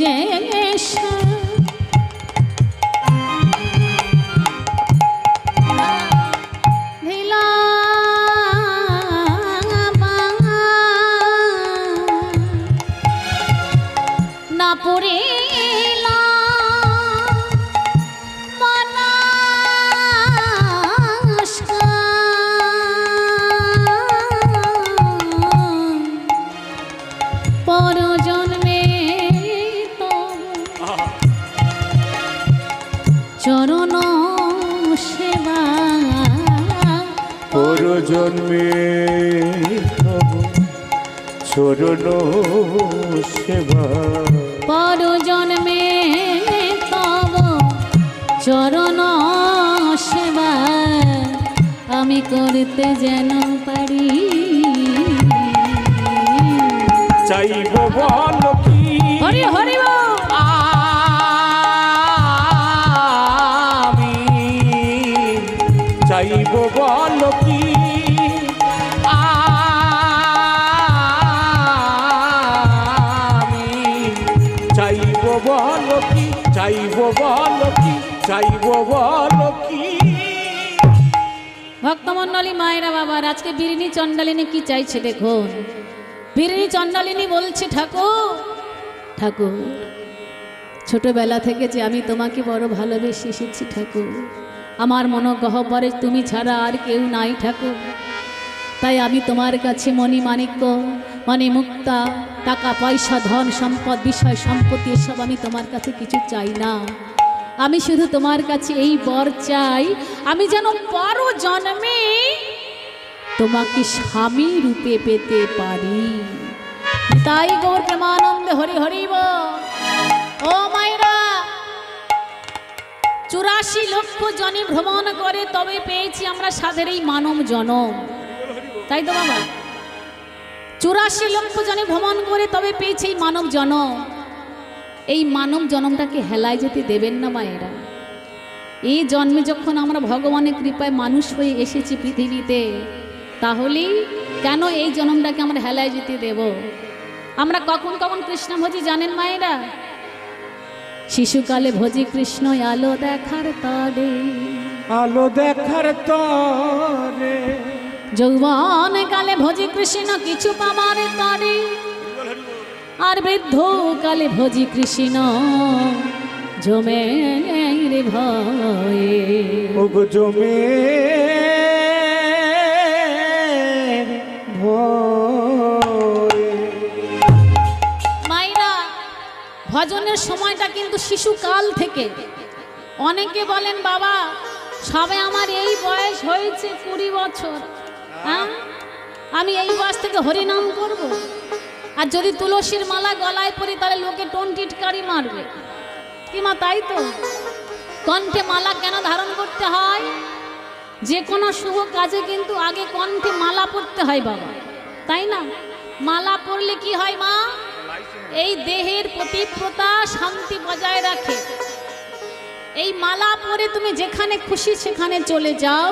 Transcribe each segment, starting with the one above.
যে না পড়ে চরণ সেবা পরজন্মে চরণ সেবা পরজন্মে তব চরণ সেবা আমি করতে যেন পারি। চাইব বল কি হরি হরি চাইব বল কি আমি চাইব বল কি চাইব বল কি চাইব বল কি। ভক্তমণ্ডলী মায়েরা বাবার আজকে বিরিণী চণ্ডালিনী কি চাইছে দেখুন। বিরিণী চণ্ডালিনী বলছে ঠাকুর ঠাকুর ছোটবেলা থেকে যে আমি তোমাকে বড় ভালোবেসে এসেছি ঠাকুর, আমার মনোগহ্বরে তুমি ছাড়া আর কেউ নাই ঠাকুর, তাই আমি তোমার কাছে মণিমাণিক্য মণিমুক্তা টাকা পয়সা ধন সম্পদ বিষয় সম্পত্তি এসব আমি তোমার কাছে কিছু চাই না। আমি শুধু তোমার কাছে এই বর চাই আমি যেন পর জন্মে তোমাকে স্বামী রূপে পেতে পারি। তাই গৌর প্রেমানন্দে হরি হরিব। ও মায়েরা 84 লক্ষ জনে ভ্রমণ করে তবে পেয়েছি আমরা সাধের এই মানব জনম, তাই তো বাবা 84 লক্ষ জনে ভ্রমণ করে তবে পেয়েছি এই মানব জনম। এই মানব জনমটাকে হেলায় যেতে দেবেন না মায়েরা। এই জন্মে যখন আমরা ভগবানের কৃপায় মানুষ হয়ে এসেছি পৃথিবীতে, তাহলে কেন এই জন্মটাকে আমরা হেলায় যেতে দেব? আমরা কখন কখন কৃষ্ণ ভজি জানেন মায়েরা? শিশুকালে ভজি কৃষ্ণ আলো দেখার তরে, আলো দেখার তরে, যৌবন কালে ভজি কৃষ্ণ কিছু পাবার তরে, আর বৃদ্ধ কালে ভজি কৃষ্ণ জমে রে ভয়ে। ও গো জমে মায়েরা ভজনের সময়টা কিন্তু শিশুকাল থেকে। অনেকে বলেন বাবা সবে আমার এই বয়স হয়েছে 20 বছর, হ্যাঁ আমি এই বয়স থেকে হরিনাম করব, আর যদি তুলসীর মালা গলায় পরি তাহলে লোকে টোন টিটকারি মারবে কি মা? তাই তো কণ্ঠে মালা কেন ধারণ করতে হয়? যে কোনো শুভ কাজে কিন্তু আগে কণ্ঠে মালা পরতে হয় বাবা, তাই না? মালা পরলে কি হয় মা? এই দেহের পবিত্রতা শান্তি বজায় রাখে। এই মালা পরে তুমি যেখানে খুশি সেখানে চলে যাও,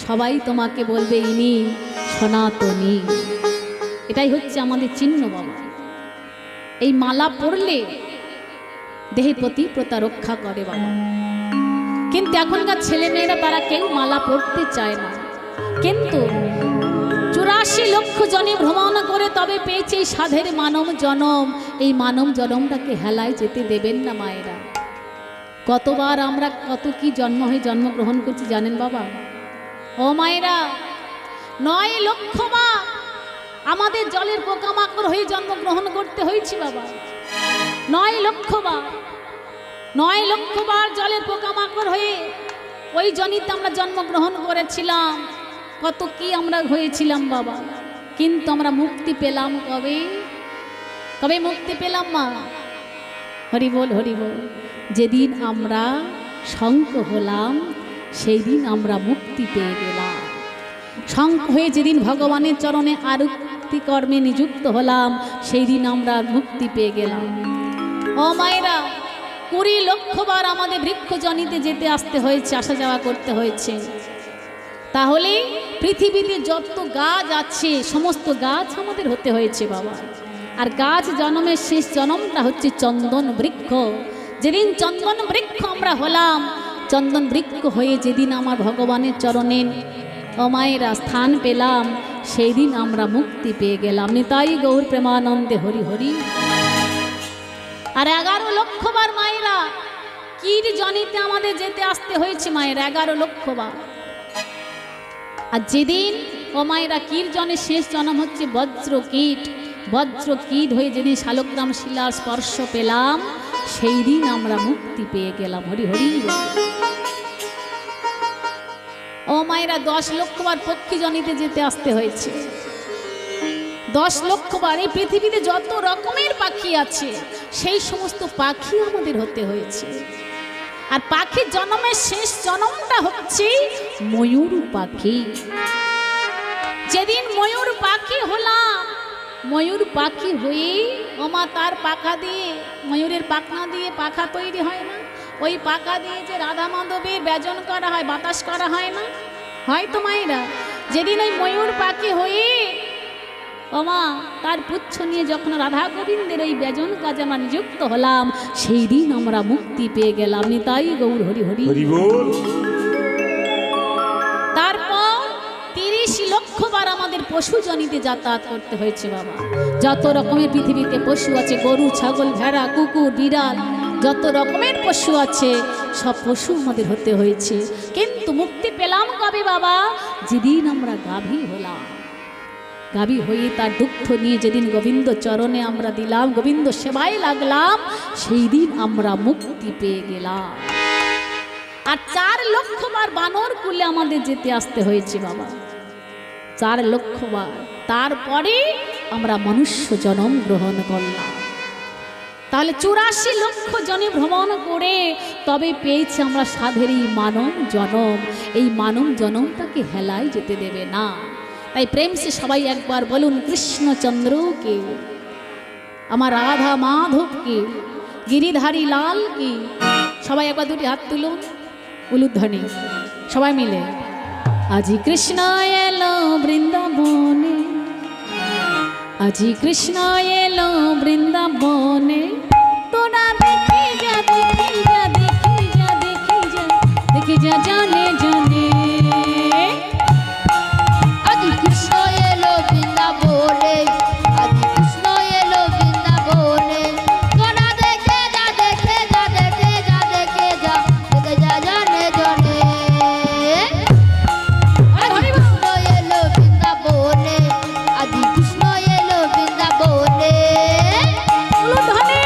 সবাই তোমাকে বলবে ইনি সনাতনী। এটাই হচ্ছে আমাদের চিহ্ন বাবা। এই মালা পরলে দেহের পবিত্রতা রক্ষা করে বাবা। কিন্তু এখনকার ছেলেমেয়েরা তারা কেউ মালা পরতে চায় না। কিন্তু 84 লক্ষ জনে ভ্রমণ করে তবে পেয়েছে এই সাধের মানব জনম। এই মানব জনমটাকে হেলায় যেতে দেবেন না মায়েরা। কতবার আমরা কত কি জন্ম হয়ে জন্মগ্রহণ করছি জানেন বাবা? ও মায়েরা 9 লক্ষ মা আমাদের জলের পোকামাকড় হয়ে জন্মগ্রহণ করতে হয়েছে বাবা। 9 লক্ষ বার 9 লক্ষ বার জলের পোকামাকড় হয়ে ওই জনিতে আমরা জন্মগ্রহণ করেছিলাম। কত কি আমরা হয়েছিলাম বাবা, কিন্তু আমরা মুক্তি পেলাম কবে? কবে মুক্তি পেলাম মা? হরি বল হরি বল। যেদিন আমরা শঙ্খ হলাম সেই দিন আমরা মুক্তি পেয়ে গেলাম। শঙ্খ হয়ে যেদিন ভগবানের চরণে আরতি কর্মে নিযুক্ত হলাম সেই দিন আমরা মুক্তি পেয়ে গেলাম। ও মায়েরা 20 লক্ষ বার আমাদের বৃক্ষজনিতে যেতে আসতে হয়েছে, আসা যাওয়া করতে হয়েছে। তাহলে পৃথিবীতে যত গাছ আছে সমস্ত গাছ আমাদের হতে হয়েছে বাবা। আর গাছ জন্মের শেষ জন্মটা হচ্ছে চন্দন বৃক্ষ। যেদিন চন্দন বৃক্ষ আমরা হলাম, চন্দন বৃক্ষ হয়ে যেদিন আমার ভগবানের চরণে ও মায়েরা স্থান পেলাম, সেই দিন আমরা মুক্তি পেয়ে গেলাম। নিতাই গৌর প্রেমানন্দে হরি হরি। আর 11 লক্ষ বার মায়েরা কীট জনিতে আমাদের যেতে আসতে হয়েছে মায়েরা, 11 লক্ষ বার। আর যেদিন ও মায়েরা কীট জনের শেষ জন্ম হচ্ছে বজ্র কীট, বজ্র কীট হয়ে যেদিন শালগ্রাম শিলার স্পর্শ পেলাম, সেই দিন আমরা মুক্তি পেয়ে গেলাম। হরি হরি। ও মায়েরা 10 লক্ষ বার পক্ষী জনিতে যেতে আসতে হয়েছে, 10 লক্ষ বার। এই পৃথিবীতে যত রকমের পাখি আছে সেই সমস্ত পাখি আমাদের হতে হয়েছে। আর পাখির জন্মের শেষ জন্মটা হচ্ছে ময়ূর পাখি। যেদিন ময়ূর পাখি হলাম, ময়ূর পাখি হয়ে ওমা তার পাখা দিয়ে, ময়ূরের পাখনা দিয়ে পাখা তৈরি হয় না, ওই পাখা দিয়ে যে রাধা মাধবের ব্যজন করা হয়, বাতাস করা হয় না, হয়তো মায়েরা। যেদিন ওই ময়ূর পাখি হয়ে ওমা তার পুচ্ছ নিয়ে যখন রাধা গোবিন্দের ওই ব্যজন কাজে আমরা নিযুক্ত হলাম, সেই দিন আমরা মুক্তি পেয়ে গেলাম। নিতাই গৌর হরি হরি। তারপর 30 লক্ষ বার আমাদের পশু জনিতে যাতায়াত করতে হয়েছে বাবা। যত রকমের পৃথিবীতে পশু আছে, গরু, ছাগল, ভেড়া, কুকুর, বিড়াল, যত রকমের পশু আছে সব পশু আমাদের হতে হয়েছে। কিন্তু মুক্তি পেলাম কবে বাবা? যেদিন আমরা গাভী হলাম। গাভী হয়ে তার দুগ্ধ নিয়ে যেদিন গোবিন্দ চরণে আমরা দিলাম, গোবিন্দ সেবায় লাগলাম, সেই দিন আমরা মুক্তি পেয়ে গেলাম। আর 4 লক্ষ বার বানর কুলে আমাদের যেতে আসতে হয়েছে বাবা, 4 লক্ষ বার। তারপরে আমরা মনুষ্য জন্ম গ্রহণ করলাম। তাহলে 84 লক্ষ জনে ভ্রমণ করে তবে পেয়েছি আমরা সাধের এই মানব জনম। এই মানব জনমটাকে হেলায় যেতে দেবে না। তাই প্রেম সে সবাই একবার বলুন কৃষ্ণচন্দ্রকে, আমার রাধা মাধবকে, গিরিধারী লালকে। সবাই একবার দুটি হাত তুলুন উলুধ্বনি সবাই মিলে। আজি কৃষ্ণ এলো বৃন্দাবনে, আজি কৃষ্ণ এলো বৃন্দাবনে, তোরা দেখি যা দেখি যা দেখি যা দেখি যা দেখি যা জানে জানে। আজি কৃষ্ণ এলো বৃন্দাবনে, আজি কৃষ্ণ এলো বৃন্দাবনে, তোরা দেখে যা দেখে যা দেখে যা দেখে যা দেখে যা জানে জানে। আজি কৃষ্ণ এলো বৃন্দাবনে, আজি কৃষ্ণ এলো বৃন্দাবনে। উলুধ্বনি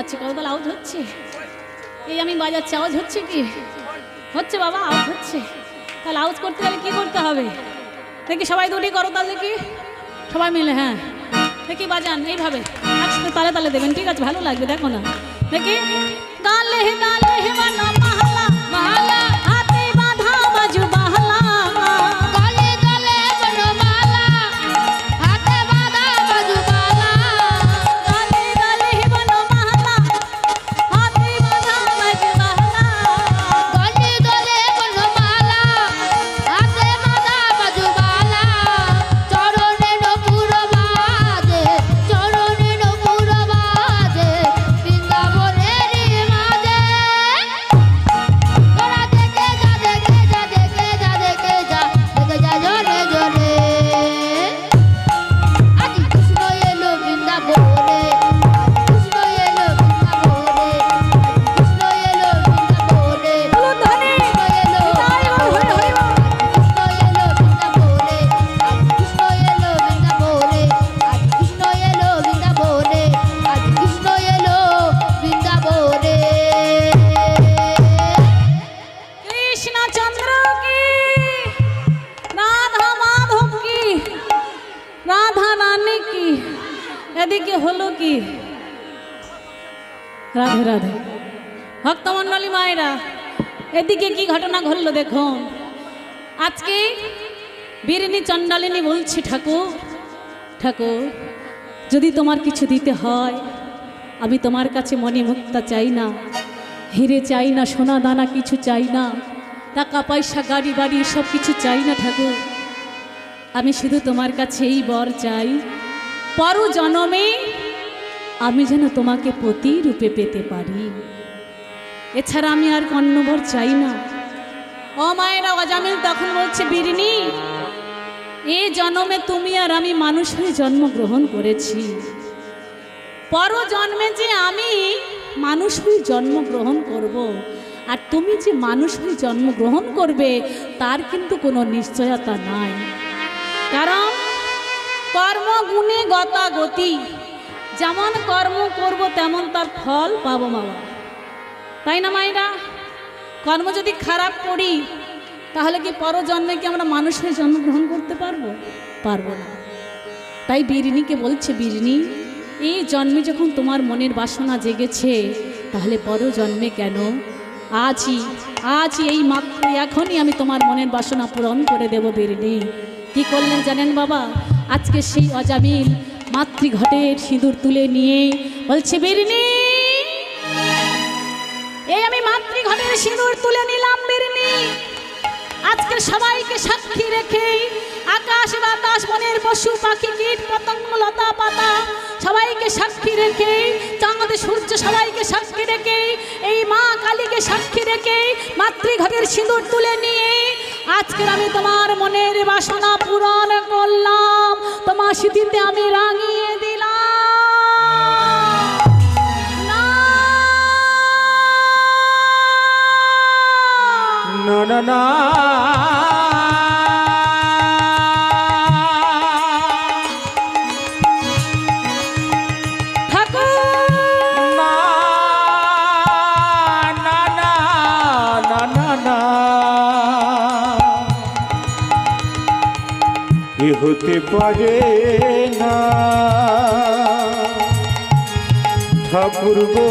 পাচ্ছি, করতাল আওয়াজ হচ্ছে। এই আমি বাজাচ্ছি, আওয়াজ হচ্ছে কি? হচ্ছে বাবা, আওয়াজ হচ্ছে। তাহলে আওয়াজ করতে গেলে কী করতে হবে? দেখি সবাই দুটি করতাল দেখি, সবাই মিলে। হ্যাঁ দেখি বাজান এইভাবে, একসাথে তালে তালে দেবেন, ঠিক আছে? ভালো লাগবে, দেখো না দেখি। গালে গালে বানা মাহলা মাহলা, হাতে বাঁধা বাজু বাহলা। গলে গলে বনমালা, হাতে বাঁধা বাজুমালা। গালে গালে বানা মাহলা, হাতে বাঁধা বাজু বাহলা। গলে গলে বনমালা, হাতে বাঁধা বাজুমালা। চরণে নপুর বাজে, চরণে নপুর বাজে, বৃন্দাবনের মাঝে। তোরা দেখে যা, দেখে যা, দেখে যা, দেখে যা, দেখে যা জোরে জোরে। আজ কৃষ্ণ এলো বৃন্দাবনে, আজ কৃষ্ণ এলো বৃন্দাবনে, আজ কৃষ্ণ এলো বৃন্দাবনে। বলো ধনে কৃষ্ণ এলো তাই বল, হরি হরি বল। কৃষ্ণ এলো বৃন্দাবনে, আজ কৃষ্ণ এলো বৃন্দাবনে, আজ কৃষ্ণ এলো বৃন্দাবনে, আজ কৃষ্ণ এলো বৃন্দাবনে। কৃষ্ণচন্দ্র কি, রাধা মাধব কি, রাধা রানী কি, এদিকে হলো কি? রাধে রাধে ভক্তমণ্ডলী মায়েরা, এদিকে কি ঘটনা ঘটলো দেখুন। আজকে বীরিনী চণ্ডালিনী বলছি, ঠাকুর ঠাকুর, যদি তোমার কিছু দিতে হয়, আমি তোমার কাছে মণিমুক্তা চাই না, হিরে চাই না, সোনা দানা কিছু চাই না, টাকা পয়সা গাড়ি বাড়ি সব কিছু চাই না ঠাকুর। আমি শুধু তোমার কাছে এই বর চাই, পর জনমে আমি যেন তোমাকে পতি রূপে পেতে পারি। এছাড়া আমি আর কর্ণবর চাই না। ও মায়েরা, অজামিল তখন বলছে, বীরিনী, এই জন্মে তুমি আর আমি মানুষ হয়ে জন্মগ্রহণ করেছি, পর জন্মে যে আমি মানুষ হয়ে জন্মগ্রহণ করব, আর তুমি যে মানুষ হয়ে জন্মগ্রহণ করবে তার কিন্তু কোনো নিশ্চয়তা নাই। কারণ কর্মগুণে গতাগতি, যেমন কর্ম করব তেমন তার ফল পাবো বাবা, তাই না মায়েরা? কর্ম যদি খারাপ করি তাহলে কি পরজন্মে কি আমরা মানুষ হয়ে জন্মগ্রহণ করতে পারবো? পারবো না। তাই বীরিনীকে বলছে, বীরিনী, এই জন্মে যখন তোমার মনের বাসনা জেগেছে, তাহলে পরজন্মে কেন? আজই এই মাত্র এখনই আমি তোমার মনের বাসনা পূরণ করে দেব। বীরিনী কি করলেন জানেন বাবা? আজকে সেই অজামিল মাতৃঘটের সিঁদুর তুলে নিয়ে বলছে, বীরিনী, এই আমি মাতৃঘটের সিঁদুর তুলে নিলাম বীরিনী। আজকে সবাইকে সাক্ষী রেখে, আকাশ বাতাস বনের পশু পাখি কীট পতঙ্গ লতা পাতা সবাইকে সাক্ষী রেখে, চাঁদ সূর্য সবাইকে সাক্ষী রেখে, এই মা কালীকে সাক্ষী রেখে মাতৃঘটের সিঁদুর তুলে নিয়ে আজকে আমি তোমার মনের বাসনা পূরণ করলাম, তোমার স্মৃতিতে আমি রাঙিয়ে দিলাম। না না না, হতে পারে না ঠাকুর গো,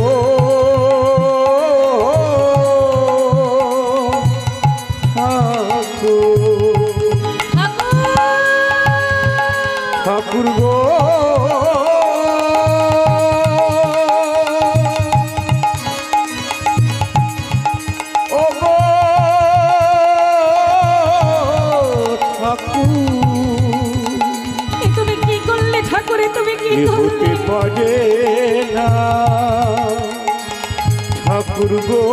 ঠাকুর গো, ও গো ঠাকুর, তুমি কি করলে ঠাকুরে, তুমি কি হতে করলে? পারে না ঠাকুর গো,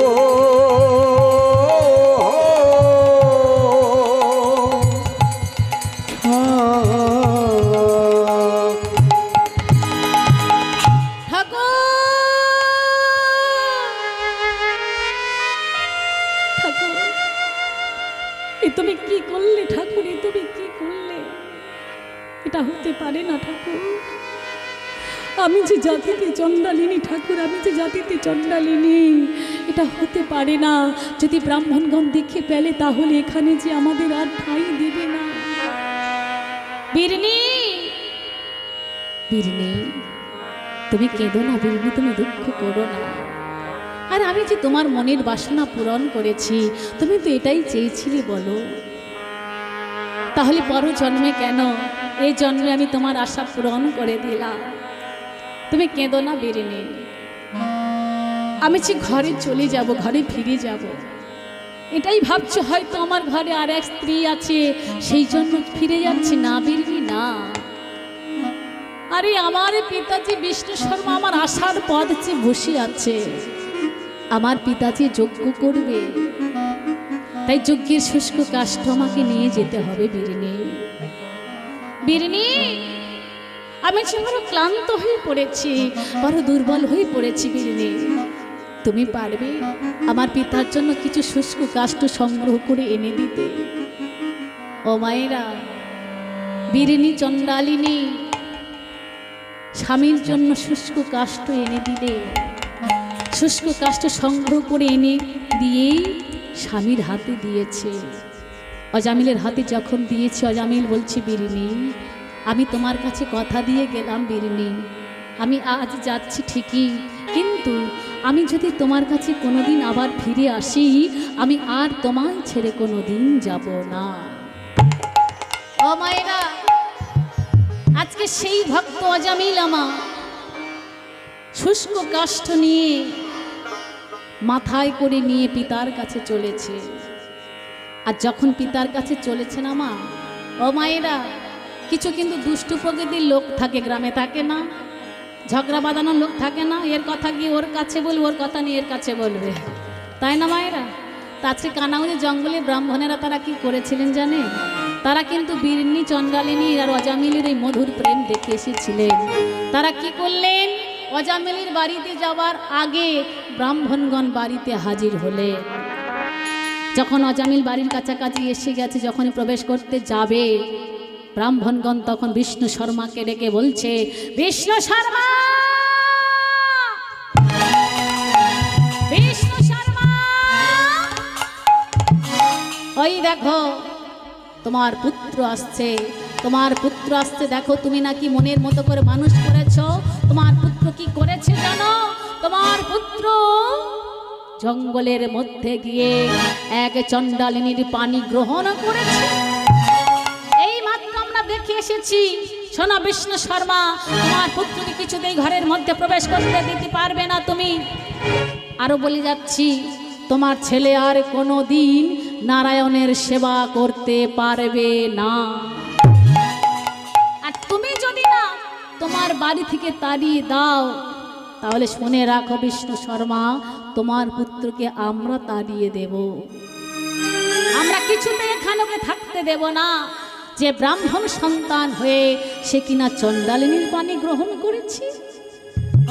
তুমি কি করলে ঠাকুর, তুমি কি করলে? এটা হতে পারে না ঠাকুর। আমি যে জাতিতে চণ্ডালিনী ঠাকুর, আমি যে জাতিতে চণ্ডালিনী, এটা হতে পারে না। যদি ব্রাহ্মণগণ দেখে পেলে তাহলে এখানে যে আমাদের আর ঠাঁই দেবে না। বিরনি, বিরনি, তুমি কেঁদো না বিরনি, তুমি দুঃখ করো না। আর আমি যে তোমার মনের বাসনা পূরণ করেছি, তুমি তো এটাই চেয়েছিলে বলো। তাহলে পর জন্মে কেন, এই জন্মে আমি তোমার আশা পূরণ করে দিলাম। তুমি কেঁদো না বিরনি। আমি যে ঘরে চলে যাব, ঘরে ফিরে যাব, এটাই ভাবছো হয়তো আমার ঘরে আর এক স্ত্রী আছে সেই জন্য ফিরে যাচ্ছি। না বিরনি না, আরে আমার পিতাজি বিষ্ণু শর্মা আমার আশার পথ চেয়ে বসে আছে। আমার পিতাজি যজ্ঞ করবে, তাই যজ্ঞের শুষ্ক কাষ্ঠ আমাকে নিয়ে যেতে হবে বিরনি। বিরনি, আমি যে বড় ক্লান্ত হয়ে পড়েছি, বড় দুর্বল হয়ে পড়েছি বিরনি। তুমি পারবে আমার পিতার জন্য কিছু শুষ্ক কাষ্ঠ সংগ্রহ করে এনে দিতে? ও মায়েরা, বিরনি চণ্ডালিনী স্বামীর জন্য শুষ্ক কাষ্ঠ এনে দিলে, শুষ্ক কাষ্ঠ সংগ্রহ করে এনে দিয়েই স্বামীর হাতে দিয়েছে। অজামিলের হাতে যখন দিয়েছে, অজামিল বলছে বিরনি, আমি তোমার কাছে কথা দিয়ে গেলাম বিরনি, আমি আজ যাচ্ছি ঠিকই, কিন্তু আমি যদি তোমার কাছে কোনোদিন আবার ফিরে আসি, আমি আর তোমায় ছেড়ে কোনোদিন যাব না। ও মায়েরা, আজকে সেই ভক্ত অজামিল আমার শুষ্ক কাষ্ঠ নিয়ে মাথায় করে নিয়ে পিতার কাছে চলেছে। আর যখন পিতার কাছে চলেছে না মা, ও মায়েরা, কিছু কিন্তু দুষ্ট প্রকৃতির লোক থাকে, গ্রামে থাকে না, ঝগড়া বাঁধানোর লোক থাকে না, এর কথা গিয়ে ওর কাছে বলবে, ওর কথা নিয়ে এর কাছে বলবে, তাই না মায়েরা? তাছে কানাউনি জঙ্গলে ব্রাহ্মণেরা তারা কি করেছিলেন জানে? তারা কিন্তু বিরনি চণ্ডালিনী আর অজামিলের এই মধুর প্রেম দেখে এসেছিলেন। তারা কি করলেন? অজামিলের বাড়িতে যাওয়ার আগে ব্রাহ্মণগণ বাড়িতে হাজির হলে, যখন অজামিল বাড়ির কাছাকাছি এসে গেছে, যখন প্রবেশ করতে যাবে, ব্রাহ্মণগণ তখন বিষ্ণু শর্মাকে ডেকে বলছে, বিষ্ণু শর্মা, বিষ্ণু শর্মা, ওই দেখো তোমার পুত্র আসছে, তোমার পুত্র আসছে, দেখো তুমি নাকি মনের মতো করে মানুষ করেছ। তোমার পুত্র কি করেছে জানো? তোমার পুত্র জঙ্গলের মধ্যে গিয়ে এক চণ্ডালিনীর পানি গ্রহণ করেছে। এই মাত্র আমরা দেখে এসেছি। শোনো বিষ্ণু শর্মা, তোমার পুত্রকে কিছুতেই ঘরের মধ্যে প্রবেশ করতে দিতে পারবে না তুমি। আরো বলে যাচ্ছি, তোমার ছেলে আর কোনো দিন নারায়ণের সেবা করতে পারবে না। আর তুমি যদি না তোমার বাড়ি থেকে তাড়িয়ে দাও, তাহলে শুনে রাখো বিষ্ণু শর্মা, তোমার পুত্রকে আমরা তাড়িয়ে দেব। আমরা কিছুতে এখানে থাকতে দেব না। যে ব্রাহ্মণ সন্তান হয়ে সে কিনা চণ্ডালিনীর পানি গ্রহণ করেছে।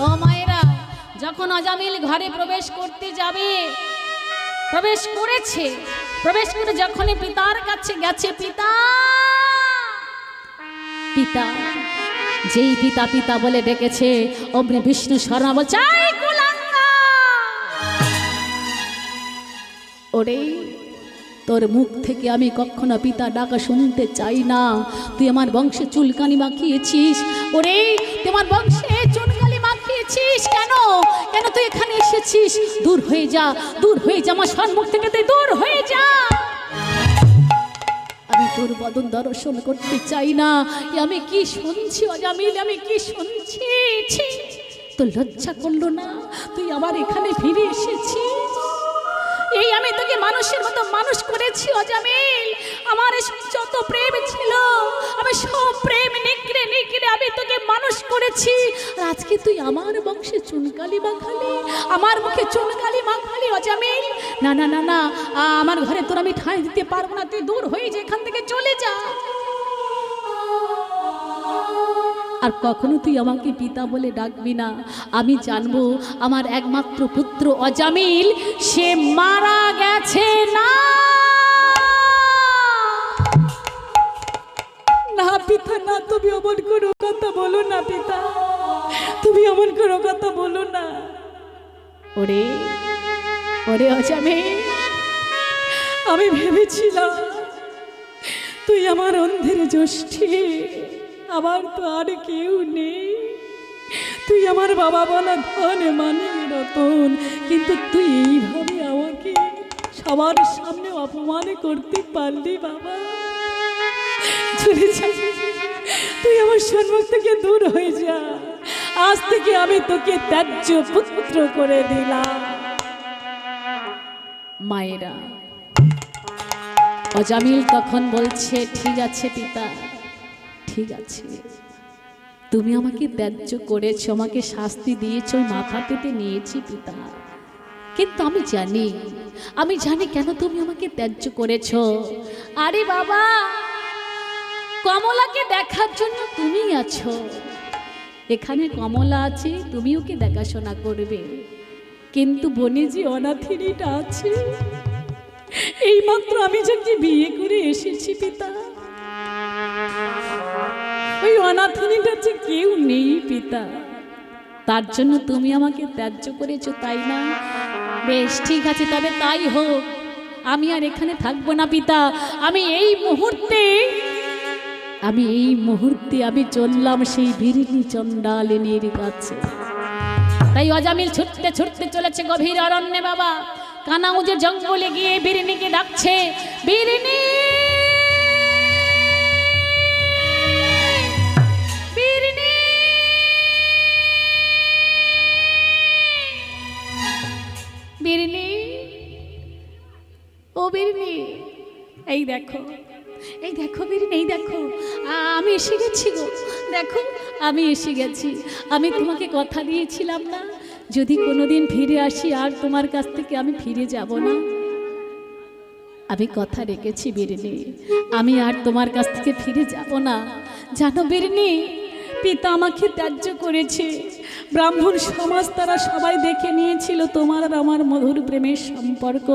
ও মায়েরা, যখন অজামিল ঘরে প্রবেশ করতে যাবে, প্রবেশ করেছে, প্রবেশ করে যখনই পিতার কাছে গেছে, পিতা পিতা, যেই পিতা পিতা বলে ডেকেছে, অমনি বিষ্ণু শর্মা বলছে, ওরে তোর মুখ থেকে আমি কখনো পিতা ডাকা শুনতে চাই না। তুই আমার বংশে চুলকানি মাখিয়েছিস। ওরে তোমার বংশে চুলকানি মাখিয়েছিস কেন? কেন তুই এখানে এসেছিস? দূর হয়ে যা, দূর হয়ে যা, আমার সম্মুখ থেকে তুই দূর হয়ে যা। আমি তোর বদন দর্শন করতে চাই না। আমি কি শুনছি অজামিল, আমি কি শুনছি? তোর লজ্জা করলো না? তুই আবার এখানে ফিরে এসেছিস। এই আমি তোকে মানুষের মতো মানুষ করেছি অজামিল। আমার যত প্রেম ছিল, আমি সব প্রেম নিকড়ে নিকড়ে আমি তোকে মানুষ করেছি। আর আজকে তুই আমার বংশে চুনকালি মাখালি, আমার মুখে চুনকালি মাখালি অজামিল। না না না না, আমার ঘরে তোর আমি ঠাঁই দিতে পারবো না। তুই দূর হয়ে যা, এখান থেকে চলে যা। আর কখনো তুই আমাকে পিতা বলে ডাকবি না। আমি জানবো আমার একমাত্র পুত্র অজামিল সে মারা গেছে। না না পিতা, না, তুমি অমন কোনো কথা বলো না পিতা। তুমি এমন কোনো কথা বলো না। ওরে ওরে অজামিল, আমি ভেবেছিলাম তুই আমার অন্ধের জ্যোষ্ঠী, আমার তো আর কেউ নেই, তুই আমার বাবা বলা ধন মানে রতন, কিন্তু তুই এইভাবে আমাকে সবার সামনে অপমান করতে পারলি বাবা। চলে যা, তুই আমার সম্মুখ থেকে দূর হয়ে যা, আজ থেকে আমি তোকে ত্যায্য পুত্র করে দিলাম। মায়েরা, অজামিল তখন বলছে, ঠিক আছে পিতা, ঠিক আছে, তুমি আমাকে ত্যায্য করেছো, আমাকে শাস্তি দিয়েছো, ওই মাথা পেতে নিয়েছি পিতা, কিন্তু আমি জানি কেন তুমি আমাকে ত্যায্য করেছো। আরে বাবা, কমলাকে দেখার জন্য তুমি আছো, এখানে কমলা আছে, তুমি ওকে দেখাশোনা করবে, কিন্তু বনে যে অনাথিনীটা আছে, এইমাত্র আমি যাকে বিয়ে করে এসেছি পিতা, ওই অনাথিনীটার যে কেউ নেই পিতা, তার জন্য তুমি আমাকে ত্যায্য করেছো, তাই না? বেশ ঠিক আছে, তবে তাই হোক, আমি আর এখানে থাকবো না পিতা, আমি এই মুহূর্তে আমি চললাম সেই বিরিণী চণ্ডালিনীর কাছে। তাই অজামিল ছুটতে ছুটতে চলেছে গভীর অরণ্যে বাবা, কানাউজের জঙ্গলে গিয়ে বিরিণীকে ডাকছে, বিরিণী, বিরিণী, বিরিণী, ও বিরিণী, এই দেখো, এই দেখো বিরিণী, এই দেখো, আমি এসে গেছি গো, দেখো আমি এসে গেছি। আমি তোমাকে কথা দিয়েছিলাম না, যদি কোনোদিন ফিরে আসি আর তোমার কাছ থেকে আমি ফিরে যাব না, আমি কথা রেখেছি বিরিণী, আমি আর তোমার কাছ থেকে ফিরে যাব না। জানো বিরিণী, পিতা আমাকে ত্যায্য করেছে, ব্রাহ্মণ সমাজ তারা সবাই দেখে নিয়েছিল তোমার আর আমার মধুর প্রেমের সম্পর্ক,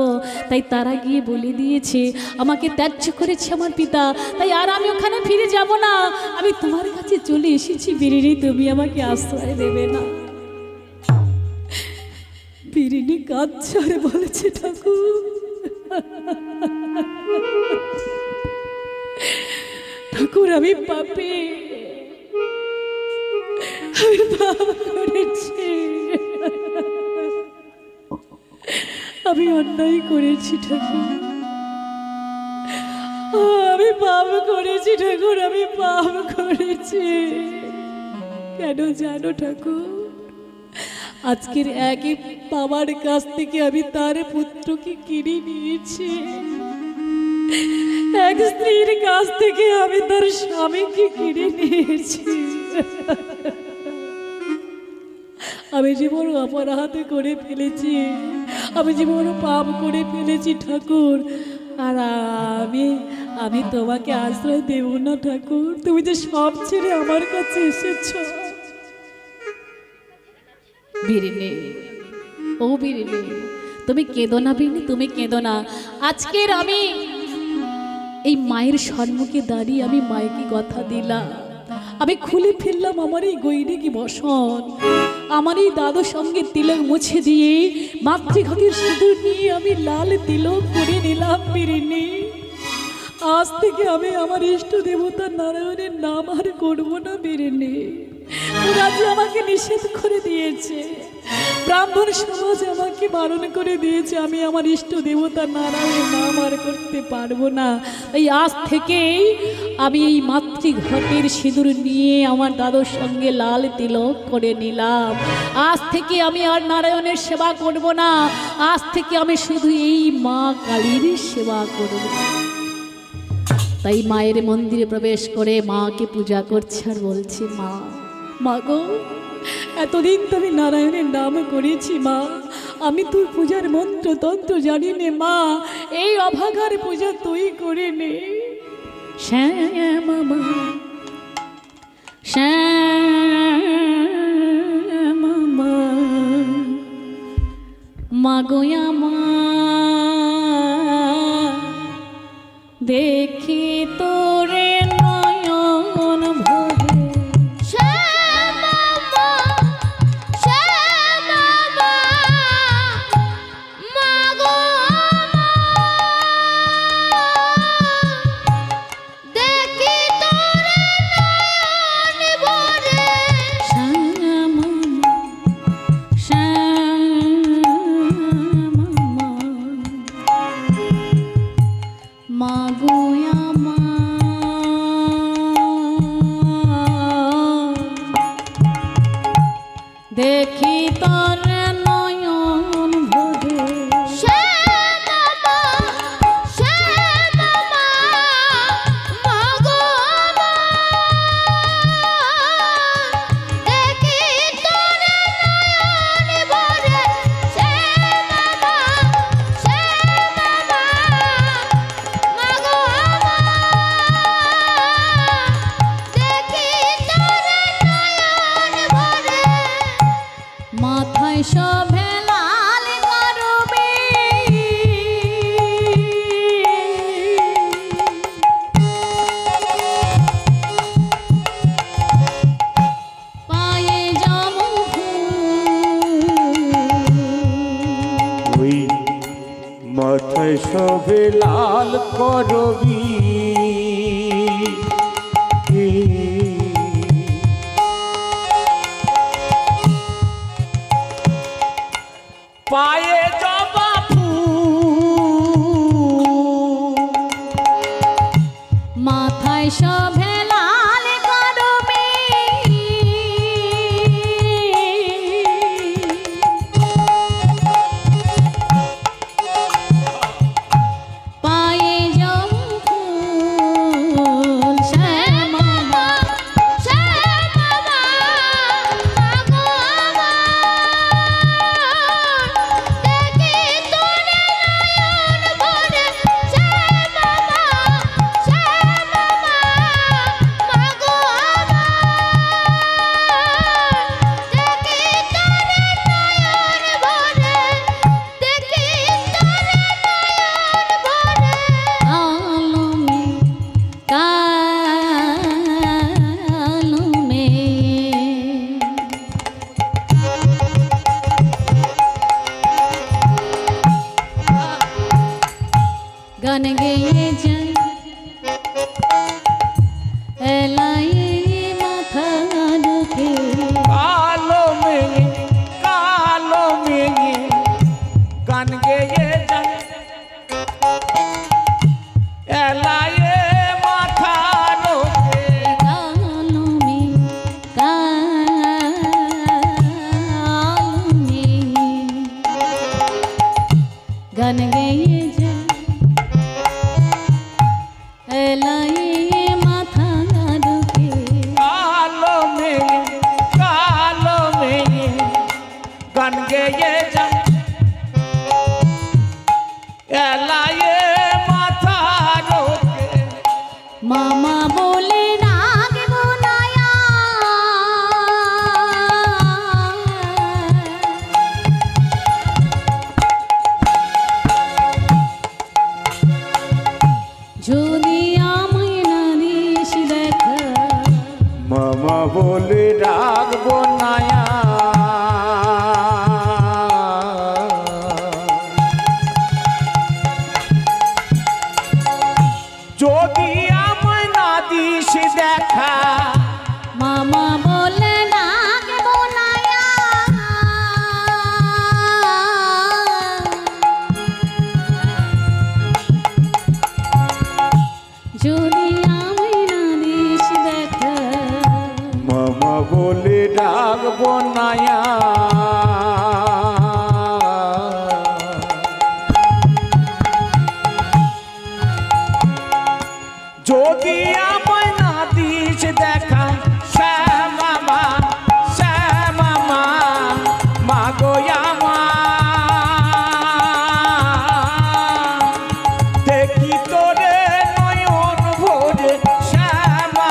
তাই তারা গিয়ে বলে দিয়েছে আমাকে ত্যায্য করেছে আমার পিতা, তাই আর আমি ওখানে ফিরে যাব না, আমি তোমার কাছে চলে এসেছি বিরিণী, তুমি আমাকে আশ্রয় দেবে না। বিরিণী কাঁদছে আর বলেছে, ঠাকুর, ঠাকুর আমি পাপী, আমি পাপ করেছি, আমি অন্যায় করেছি ঠাকুর, আমি পাপ করেছি ঠাকুর, আমি পাপ করেছি। কেন জানো ঠাকুর, আজকের একই বাবার কাছ থেকে আমি তার পুত্রকে কিনে নিয়েছি, এক স্ত্রীর কাছ থেকে আমি তার স্বামীকে কিনে নিয়েছি। আমি যে বড় অপরাধ করে ফেলেছি, আমি যে বড় পাপ করে ফেলেছি ঠাকুর, আর আমি তোমাকে আশ্রয় দেব না ঠাকুর, তুমি যে সব ছেড়ে আমার কাছে এসেছো। বিরিণী, ও বিরিণী, তুমি কেঁদো না বিরিণী, তুমি কেঁদো না। আজকের আমি এই মায়ের সম্মুখে দাঁড়িয়ে আমি মায়েকে কথা দিলাম, আমি খুলে ফেললাম আমার এই গৈরিক বসন, আমার এই দাদুর সঙ্গে তিলক মুছে দিয়ে মাতৃঘাটের সিঁদুর নিয়ে আমি লাল তিলক করে নিলাম বিরিণী। আজ থেকে আমি আমার ইষ্ট দেবতা নারায়ণের নাম আর করবো না বিরিণী, ওরা যে আমাকে নিষেধ করে দিয়েছে, ব্রাহ্মণ সমাজ আমাকে বারণ করে দিয়েছে, আমি আমার ইষ্ট দেবতা নারায়ণের নাম আর করতে পারবো না। এই আজ থেকেই আমি এই মাতৃঘটের সিঁদুর নিয়ে আমার দাদুর সঙ্গে লাল তিলক করে নিলাম। আজ থেকে আমি আর নারায়ণের সেবা করব না, আজ থেকে আমি শুধু এই মা কালীর সেবা করব। তাই মায়ের মন্দিরে প্রবেশ করে মাকে পূজা করছে আর বলছে, মা, মা গো, এতদিন তো আমি নারায়ণের নাম করেছি মা, আমি তোর পূজার মন্ত্র তন্ত্র জানি নে মা, এই অভাগার পূজা তুই করে নে। শ্যামা মা, শ্যামা মা, মা গোয়া মা, দেখি তোরে নয়ন ভরে, শ্যামা মা, মাথায় শোভে লাল করবি পায়ে জবা ফুল মাথায় শোভে লাল করবি পায়ে জম্ফুল শ্যামা শ্যামা মাগো আমার দেখি তোরে নয়ন ভরে শ্যামা মাগো আমার দেখি তোরে নয়ন ভরে দেখি তোরে নয়ন ভরে আলমে কালমে গান গেয়ে যাই এলাই মাথা ঢুকে কালো মেয়ে গান গেয়ে যায় এলায়ে মাথা লোকে কালমে কালমে গান গেয়ে যাই এলাই মাথা ঢুকে কালো মেয়ে গান গেয়ে যায় এলায়ে মাথা লোকে মামা বলে রাখব নায়া যদি আমায় না দিস দেখা মামা বলে রাখবো নায়া যদি আমায় না দিস দেখা মামা বলে রাখব নায়া যদি আমায় না দিস দেখা মামা বলে ডাকবো নায়া যদি আমায় না দিস দেখা শ্যামা মাগো আমার দেখি তোরে নয়ন ভরে শ্যামা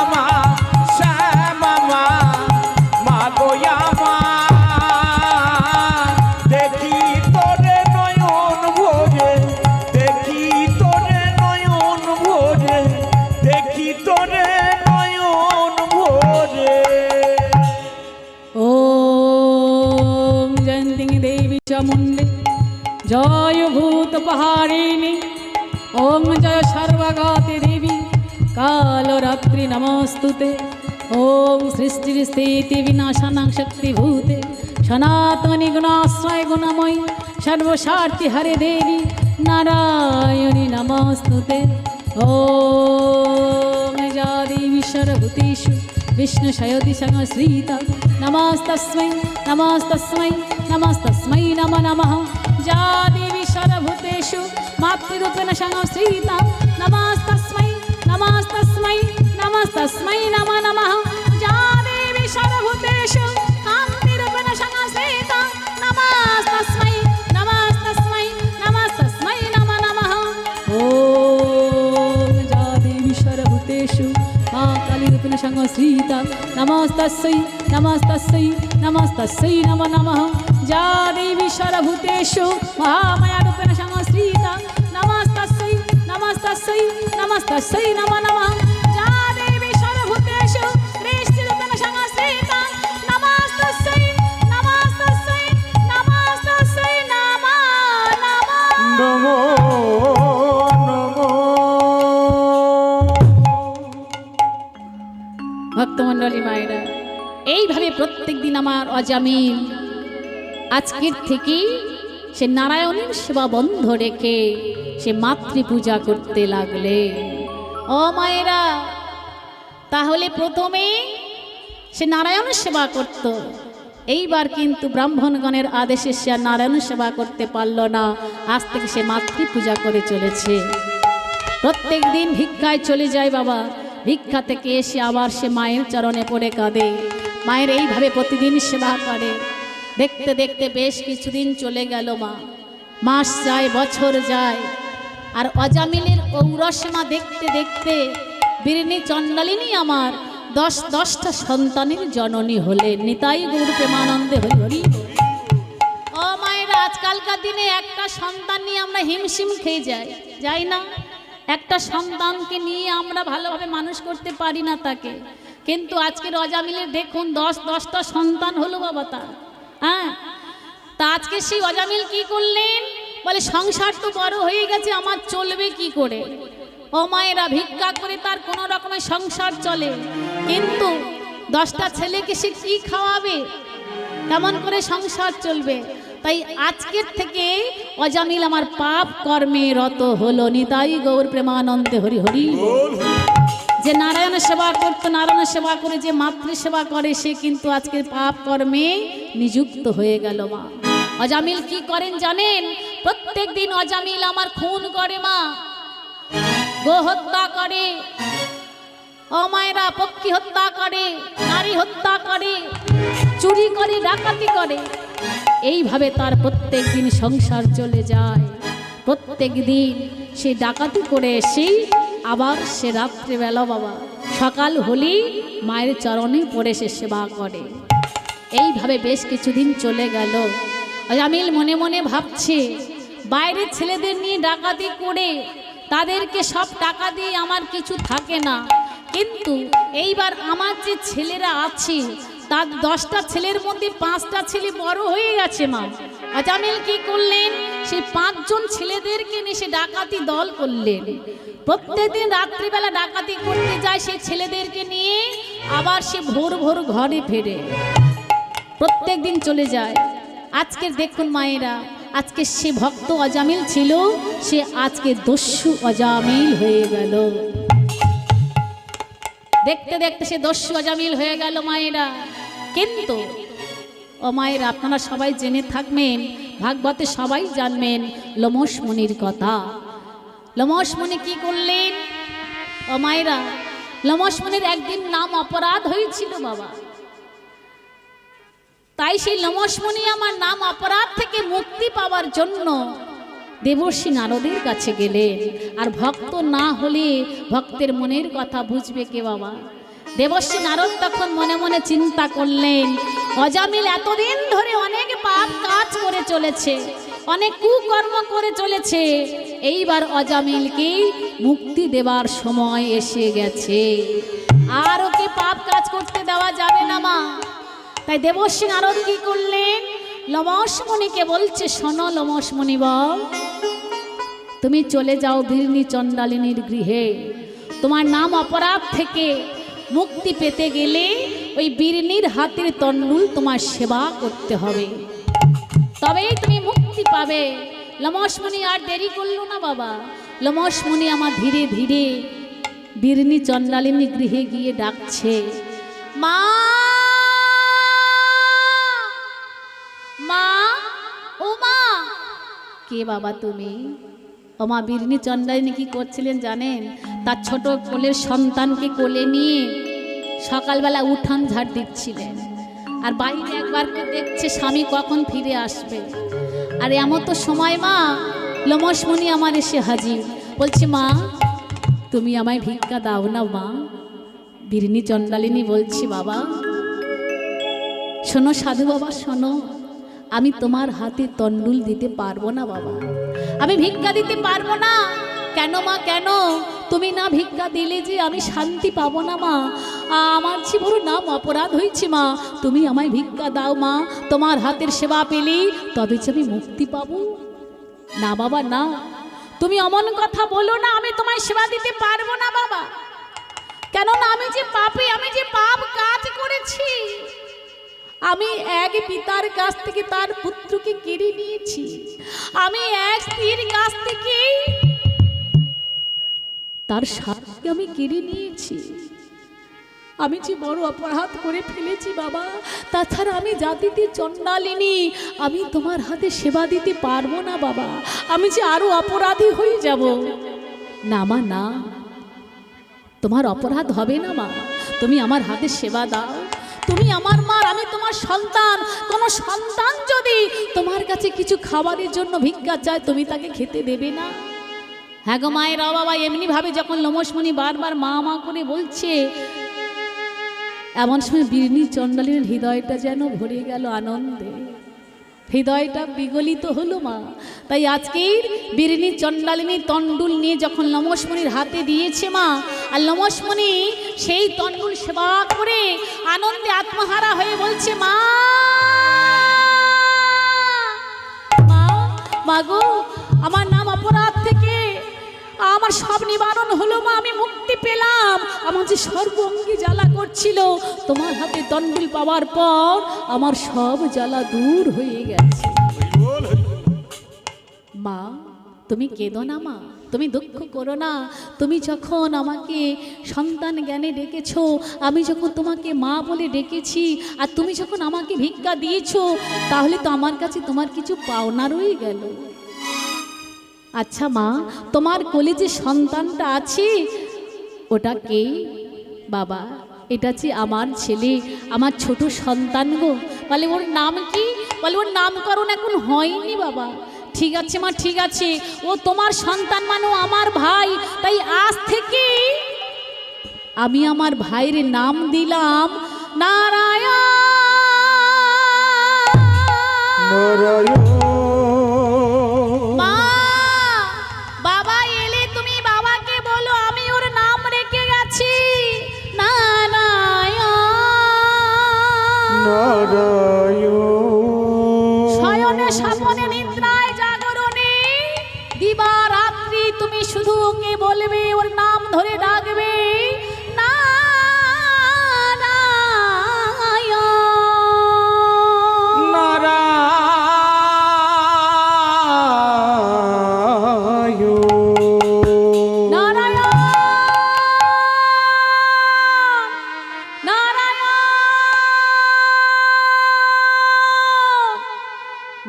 মাগো আমার দেখি তোরে নয়ন ভরে দেখি তোরে নয়ন ভরে দেখি তোরে নয়ন ভরে ওম জয়ন্তি দেবী চামুণ্ডে জয় ভূত পাহাড়িনী ওম জয় সর্বগাতি দেবী কালরাত্রি নমস্তুতে ওম সৃষ্টির স্থিতি বিনাশানাং শক্তিভূতে সনাতনী গুণাশ্রয় গুণময়ী সর্বস্বার্থী হরে দেবী নারায়ণী নমস্তুতে ওম যা দেবী সর্বভূতেষু विष्णु शयोति संश्रिता नमस्तस्मै नमस्तस्मै नमस्तस्मै नमो नमः जा देवी सर्वभूतेषु मातृरूपेण संश्रिता नमस्तस्मै नमस्तस्मै नमस्तस्मै नमो नमः जा देवी सर्वभूतेषु कान्तिरूपेण संश्रिता नमस्तस्मै नमस्तस्मै नमस्तस्मै नमो नमः ॐ जा देवी सर्वभूतेषु कालीरूपेण संश्रिता नमस्तस्यै नमस्तस्यै नमस्तस्यै नमो नमः जा देवी सर्वभूतेषु महामायारूपेण संश्रिता नमस्तस्यै नमस्तस्यै नमस्तस्यै नमो नमः जा देवी सर्वभूतेषु सृष्टिरूपेण संश्रिता नमस्तस्यै नमस्तस्यै नमस्तस्यै नमो नमः नमो এইভাবে প্রত্যেক দিন আমার অজামিল আজকের থেকেই সে নারায়ণের সেবা বন্ধ রেখে সে মাতৃপূজা করতে লাগলে। ও মায়েরা, তাহলে প্রথমে সে নারায়ণের সেবা করত, এইবার কিন্তু ব্রাহ্মণগণের আদেশে সে আর নারায়ণের সেবা করতে পারল না। আজ থেকে সে মাতৃপূজা করে চলেছে। প্রত্যেক দিন ভিক্ষায় চলে যায় বাবা, ভিক্ষা থেকে এসে আবার সে মায়ের চরণে পড়ে কাঁদে। মায়ের এইভাবে প্রতিদিন সেবা করে। দেখতে দেখতে বেশ কিছুদিন চলে গেল। মাস যায়, বছর যায়, আর অজামিলের ঔরসীমা দেখতে দেখতে বিরিণী চণ্ডালিনী আমার 10টা সন্তানের জননী হলেন। নিতাই গৌর প্রেমানন্দে হরি হরি। ও মায়েরা, আজকালকার দিনে একটা সন্তান নিয়ে আমরা হিমশিম খেয়ে যাই না। একটা সন্তানকে নিয়ে আমরা ভালোভাবে মানুষ করতে পারি না তাকে। কিন্তু আজকের অজামিলের দেখুন 10টা সন্তান হলো বাবা তার। হ্যাঁ, তা আজকে সেই অজামিল কি করলেন, বলে সংসার তো বড় হয়ে গেছে, আমার চলবে কি করে। ও মায়েরা, ভিক্ষা করে তার কোনো রকমের সংসার চলে, কিন্তু 10টা ছেলেকে সে কি খাওয়াবে, কেমন করে সংসার চলবে। তাই আজকের থেকে অজামিল আমার পাপ কর্মে রত হলো। নিতাই গৌর প্রেমানন্দে হরি হরি। যে নারায়ণের সেবা করতো, নারায়ণের সেবা করে যে মাতৃ সেবা করে, সে কিন্তু আজকের পাপ কর্মে নিযুক্ত হয়ে গেল। মা অজামিল কি করেন জানেন? প্রত্যেক দিন অজামিল আমার খুন করে, মা গো হত্যা করে, অমায়েরা পক্ষী হত্যা করে, নারী হত্যা করে, চুরি করে, ডাকাতি করে। এইভাবে তার প্রত্যেক দিন সংসার চলে যায়। প্রত্যেক দিন সে ডাকাতি করে এসেই আবার সে রাত্রিবেলা বাবা সকাল হলেই মায়ের চরণে পড়ে সে সেবা করে। এইভাবে বেশ কিছুদিন চলে গেল। অজামিল মনে মনে ভাবছে, বাইরের ছেলেদের নিয়ে ডাকাতি করে তাদেরকে সব টাকা দিয়ে আমার কিছু থাকে না, কিন্তু এইবার আমার যে ছেলেরা আছে তার 10টা ছেলের মধ্যে 5টা ছেলে বড় হয়ে গেছে। মা অজামিল কি করলেন, সেই 5 জন ছেলেদেরকে নিয়ে সে ডাকাতি দল করলেন। প্রত্যেকদিন রাত্রিবেলা ডাকাতি করতে যায় সেই ছেলেদেরকে নিয়ে, আবার সে ভোর ভোর ঘরে ফেরে। প্রত্যেক দিন চলে যায়। আজকে দেখুন মায়েরা, আজকে সে ভক্ত অজামিল ছিল, সে আজকে দস্যু অজামিল হয়ে গেল। দেখতে দেখতে সে দস্যু অজামিল হয়ে গেল মায়েরা। কিন্তু ও মায়েরা, আপনারা সবাই জেনে থাকবেন, ভাগবতে সবাই জানবেন লোমশ মুনির কথা। লোমশ মুনি কি করলেন? ও মায়েরা, লোমশ মুনির একদিন নাম অপরাধ হয়েছিল বাবা। তাই সেই লোমশ মুনি আমার নাম অপরাধ থেকে মুক্তি পাওয়ার জন্য দেবর্ষি নারদের কাছে গেলেন। আর ভক্ত না হলে ভক্তের মনের কথা বুঝবে কে বাবা? দেবর্ষি নারদ তখন মনে মনে চিন্তা করলেন, অজামিল এতদিন ধরে অনেক পাপ কাজ করে চলেছে, অনেক কুকর্ম করে চলেছে, এইবার অজামিলকে মুক্তি দেবার সময় এসে গেছে। আর ওকে পাপ কাজ করতে দেওয়া যাবে না মা। তাই দেবর্ষি নারদ কি করলেন, লোমশ মুনিকে বলছে, শোনো লোমশ মুনি বল, তুমি চলে যাও বিরিণী চণ্ডালিনীর গৃহে। তোমার নাম অপরাধ থেকে মুক্তি পেতে গেলে ওই বিরিণীর হাতের তণ্ডুল তোমার সেবা করতে হবে, তবেই তুমি মুক্তি পাবে। লোমশ মুনি আর দেরি করলো না বাবা। লোমশ মুনি আমার ধীরে ধীরে বিরিণী চণ্ডালিনী গৃহে গিয়ে ডাকছে, মা মা, ও মা। কে বাবা তুমি? ও মা, বিরিণী চণ্ডালিনী কি করছিলেন জানেন? তার ছোট কোলের সন্তানকে কোলে নিয়ে সকালবেলা উঠান ঝাড় দিচ্ছিলেন। আর বাইরে একবার করে দেখছে স্বামী কখন ফিরে আসবে। আর এমন তো সময় মা লোমশ মুনি আমার এসে হাজির, বলছে, মা তুমি আমায় ভিক্ষা দাও না মা। বিরিণী চণ্ডালিনী বলছি, বাবা শোনো সাধু বাবা, শোনো, আমি তোমার হাতে তণ্ডুল দিতে পারবো না বাবা, আমি ভিক্ষা দিতে পারবো না। কেন মা, কেন? তুমি না ভিক্ষা দিলে যে আমি শান্তি পাবো না মা, আমার যে বড় নাম অপরাধ হয়েছে মা, তুমি আমায় ভিক্ষা দাও মা, তোমার হাতের সেবা পেলে তবে যে আমি মুক্তি পাবো। না বাবা না, তুমি অমন কথা বলো না, আমি তোমায় সেবা দিতে পারবো না বাবা। কেননা আমি যে পাপী, আমি যে পাপ কাজ করেছি, আমি এক পিতার কাছ থেকে তার পুত্রকে কেড়ে নিয়েছি, আমি এক স্ত্রীর কাছ থেকে তার স্বামীকে আমি কেড়ে নিয়েছি। আমি যে বড় অপরাধ করে ফেলেছি বাবা, তাছাড়া আমি জাতিতে চণ্ডালিনী, আমি তোমার হাতে সেবা দিতে পারবো না বাবা, আমি যে আরো অপরাধী হয়ে যাব। না মা না, তোমার অপরাধ হবে না মা, তুমি আমার হাতে সেবা দাও, তুমি আমার মা, আমি তোমার সন্তান। কোনো সন্তান যদি তোমার কাছে কিছু খাবারের জন্য ভিক্ষা চায়, তুমি তাকে খেতে দেবে না? হ্যাঁ গো মায়েরা বাবা, এমনি ভাবে যখন লোমসমণি বারবার মা মা করে বলছে, এমন সময় বিরনি চণ্ডালিনীর হৃদয়টা যেন ভরে গেল আনন্দে, হৃদয়টা বিগলিত হলো মা। তাই আজকের বিরনি চণ্ডালিনী তণ্ডুল নিয়ে যখন লোমসমণির হাতে দিয়েছে মা, আর লোমসমণি সেই তণ্ডুল সেবা করে আনন্দে আত্মহারা হয়ে বলছে, মা মা মা গো, আমার নাম অপরাধ থেকে আমার সব নিবারণ হলো মা, আমি মুক্তি পেলাম, আমার যে সর্বঙ্গী জ্বালা করছিল তোমার হাতে তণ্ডুল পাওয়ার পর আমার সব জ্বালা দূর হয়ে গেছে। মা তুমি কেঁদো না মা, তুমি দুঃখ করো না, তুমি যখন আমাকে সন্তান জ্ঞানে ডেকেছো, আমি যখন তোমাকে মা বলে ডেকেছি, আর তুমি যখন আমাকে ভিক্ষা দিয়েছো, তাহলে তো আমার কাছে তোমার কিছু পাওনা রয়ে গেল। আচ্ছা মা, তোমার কোলে যে সন্তানটা আছে ওটা কে? বাবা এটা যে আমার ছেলে, আমার ছোট সন্তান গো। বলে ওর নাম কি? বলে ওর নামকরণ এখন হয়নি বাবা। ঠিক আছে মা, ঠিক আছে, ও তোমার সন্তান মানে আমার ভাই, তাই আজ থেকে আমি আমার ভাইয়ের নাম দিলাম নারায়ণ। নারায়ণ। মা বাবা এলে তুমি বাবাকে বলো আমি ওর নাম রেখে গেছি নারায়ণ। শয়নে স্বপনে নিদ্রায় জাগরণে দিবা রাত্রি তুমি শুধু ওকে বলবে, ওর নাম ধরে ডাকবে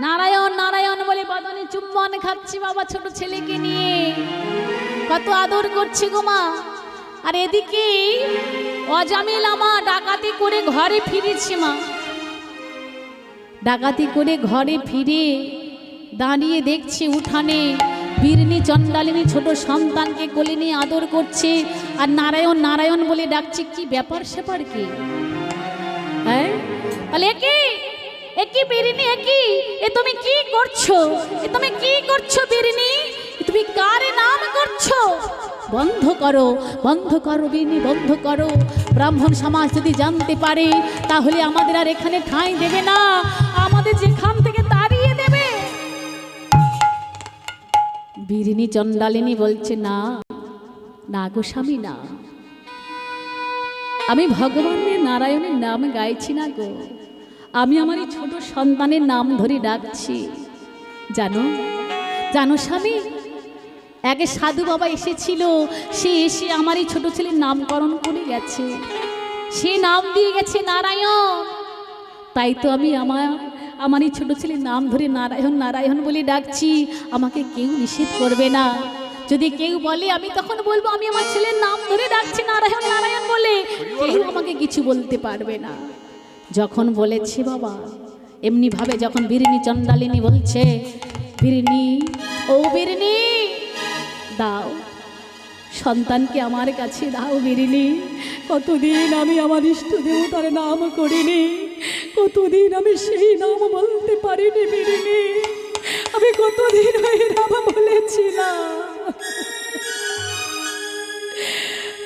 নারায়ণ নারায়ণ বলে বদনে চুম্বন খাচ্ছি বাবা ছোট ছেলেকে নিয়ে, কত আদর করছি গো মা। আর এদিকে অজামিল আমা ডাকাতি করে ঘরে ফিরেছে মা, ডাকাতি করে ঘরে ফিরে দাঁড়িয়ে দেখছে উঠানে বিরনি চণ্ডালিনী ছোট সন্তানকে কোলে নিয়ে আদর করছে, আর নারায়ণ নারায়ণ বলে ডাকছে। কি ব্যাপার স্যাপার কি? হ্যাঁ বলে একই বিরনি, একই এ তুমি কি করছো? এ তুমি কি করছো বিরনি? তুমি কার নাম করছো? বন্ধ করো, বন্ধ করো বিরনি, বন্ধ করো। ব্রাহ্মণ সমাজ যদি জানতে পারে তাহলে আমাদের আর এখানে ঠাঁই দেবে না, আমাদের যেখান থেকে তাড়িয়ে দেবে। বিরনি চণ্ডালিনী বলছে, না না গো স্বামী না, আমি ভগবানের নারায়ণের নাম গাইছি না গো, আমি আমার এই ছোট সন্তানের নাম ধরে ডাকছি। জানো জানো স্বামী, আগে সাধু বাবা এসেছিল, সে এসে আমার এই ছোট ছেলের নামকরণ করে গেছে, সে নাম দিয়ে গেছে নারায়ণ। তাই তো আমি আমার এই ছোট ছেলের নাম ধরে নারায়ণ নারায়ণ বলে ডাকছি, আমাকে কেউ নিষেধ করবে না। যদি কেউ বলে আমি তখন বলবো আমি আমার ছেলের নাম ধরে ডাকছি নারায়ণ নারায়ণ বলে, কেউ আমাকে কিছু বলতে পারবে না। যখন বলেছি বাবা এমনি ভাবে যখন বিরনি চণ্ডালিনী বলছে, বিরনি ও বিরনি দাও সন্তানকে আমার কাছে দাও বিরনি, কতদিন আমি আমার ইষ্ট দেবতার নাম করিনি, কতদিন আমি সেই নাম বলতে পারিনি বিরনি, আমি কতদিন ওই নাম বলেছি না,